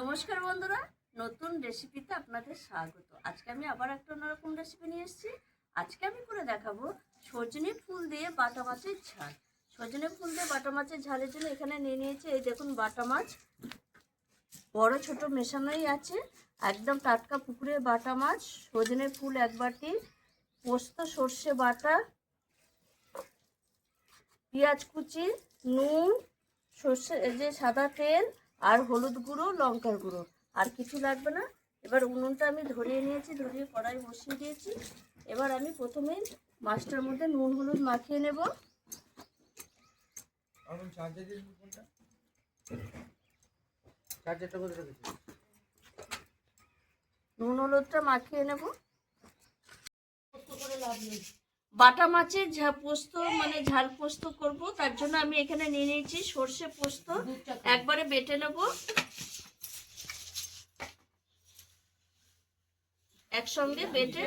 নমস্কার বন্ধুরা, নতুন রেসিপিতে আপনাদের স্বাগত। আজকে আমি আবার একটা অন্যরকম রেসিপি নিয়ে এসেছি। আজকে আমি করে দেখাবো সজনে ফুল দিয়ে বাটা মাছের ঝাল। সজনে ফুল দিয়ে বাটা মাছের ঝালের জন্য এখানে নিয়ে নিয়েছি, এই দেখুন বাটা মাছ, বড় ছোট মেশানোই আছে, একদম টাটকা পুকুরের বাটা মাছ, সজনে ফুল এক বাটি, পোস্ত সর্ষে বাটা, পেঁয়াজ কুচি, নুন, সর্ষে যে সাদা তেল আর হলুদ গুঁড়ো, লঙ্কার গুঁড়ো, আর কিছু লাগবে না। এবার উনুনটা আমি ধরিয়ে নিয়েছি, ধরিয়ে কড়াই বসিয়ে দিয়েছি। এবার আমি প্রথমেই মাছটার মধ্যে নুন হলুদ মাখিয়ে নেব। নুন হলুদটা মাখিয়ে নেব। বাটা মাছের পোস্ত মানে ঝাল পোস্ত করব, তার জন্য আমি এখানে নিয়ে নিয়েছি সর্ষে পোস্ত, একবারে বেটে নেব। একসঙ্গে বেটে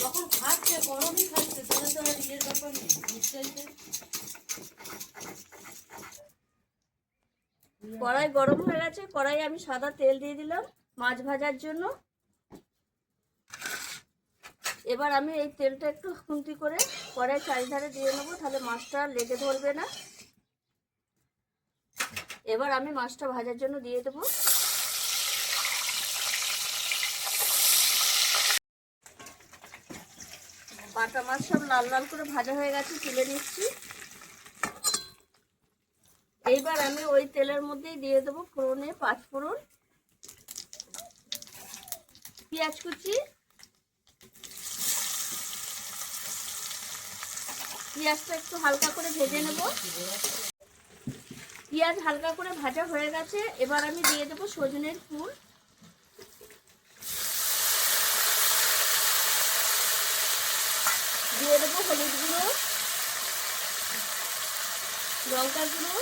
যখন খাচ্ছে গরমই খাচ্ছে, তাহলে তো আর ইয়ের ব্যাপার নেই, নিশ্চয়ই। কড়াই গরম হয়ে গেছে, কড়াই আমি সাদা তেল দিয়ে দিলাম মাছ ভাজার জন্য। এবার আমি এই তেলটা একটু খুন্তি করে কড়াই চারিধারে দিয়ে নেবো, তাহলে মাছটা লেগে ধরবে না। এবার আমি মাছটা ভাজার জন্য দিয়ে দেবো। বাটা মাছ সব লাল লাল করে ভাজা হয়ে গেছে, তুলে নিচ্ছি। এইবার আমি ওই তেলের মধ্যেই দিয়ে দেবো ফোড়নে পাঁচ ফোড়ন, পেঁয়াজ কুচি, পেঁয়াজটা একটু হালকা করে ভেজে নেব। পেঁয়াজ হালকা করে ভাজা হয়ে গেছে, এবার আমি দিয়ে দেবো সজনের ফুল, দিয়ে দেবো হলুদ গুঁড়ো, লঙ্কার গুঁড়ো,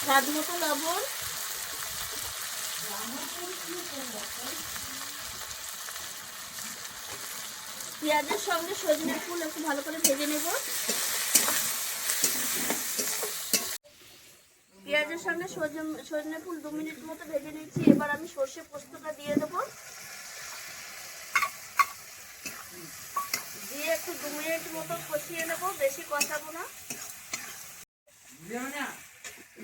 স্বাদ মতো লবণ, পেঁয়াজের সঙ্গে সজনের ফুল একটু ভালো করে ভেজে নেব। পেঁয়াজের সঙ্গে সজনে ফুল 2 মিনিট মতো ভেজে নিচ্ছি। এবার আমি সর্ষে পোস্তটা দিয়ে দেবো, দিয়ে একটু 2 মিনিট মতো কষিয়ে নেবো, বেশি কষাবো না।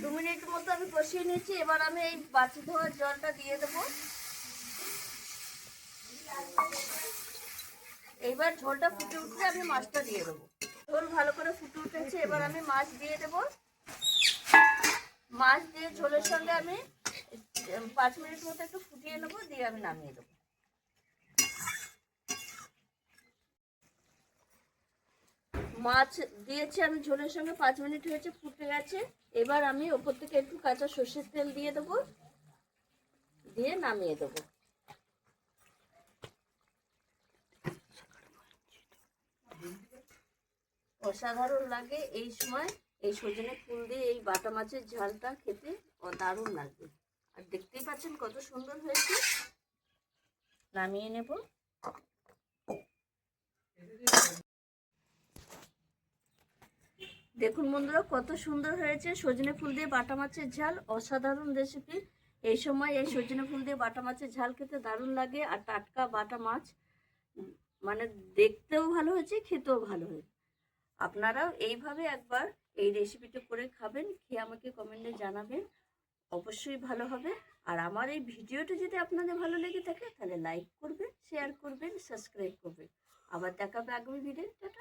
2 মিনিট মতো আমি কষিয়ে নিচ্ছি। এবার আমি এই বাটি ধোয়ার জলটা দিয়ে দেবো। এইবার ঝোলটা ফুটে উঠলে আমি মাছটা দিয়ে দেবো। ঝোল ভালো করে ফুটে উঠেছে, এবার আমি মাছ দিয়ে দেবো। মাছ দিয়ে ঝোলের সঙ্গে আমি 5 মিনিট মতো একটু ফুটিয়ে নেবো, দিয়ে আমি নামিয়ে দেবো। মাছ দিয়েছি আমি ঝোলের সঙ্গে, 5 মিনিট হয়েছে, ফুটে গেছে। এবার আমি ওপর থেকে একটু কাঁচা সর্ষের তেল দিয়ে দেবো, দিয়ে নামিয়ে দেবো। অসাধারণ লাগে এই সময় এই সজনে ফুল দিয়ে এই বাটা মাছের ঝালটা খেতে, দারুণ লাগবে। আর দেখতেই পাচ্ছেন কত সুন্দর হয়েছে। নামিয়ে নেব। দেখুন বন্ধুরা কত সুন্দর হয়েছে সজনে ফুল দিয়ে বাটা মাছের ঝাল, অসাধারণ রেসিপি। এই সময় এই সজনে ফুল দিয়ে বাটা মাছের ঝাল খেতে দারুণ লাগে। আর টাটকা বাটা মাছ, মানে দেখতেও ভালো হয়েছে, খেতেও ভালো হয়েছে। আপনারাও এইভাবে একবার এই রেসিপিটা করে খাবেন, খেয়ে আমাকে কমেন্টে জানাবেন, অবশ্যই ভালো হবে। আর আমার এই ভিডিওটা যদি আপনাদের ভালো লেগে থাকে, তাহলে লাইক করবেন, শেয়ার করবেন, সাবস্ক্রাইব করবেন। আবার দেখাবে আগামী ভিডিও। টাটা।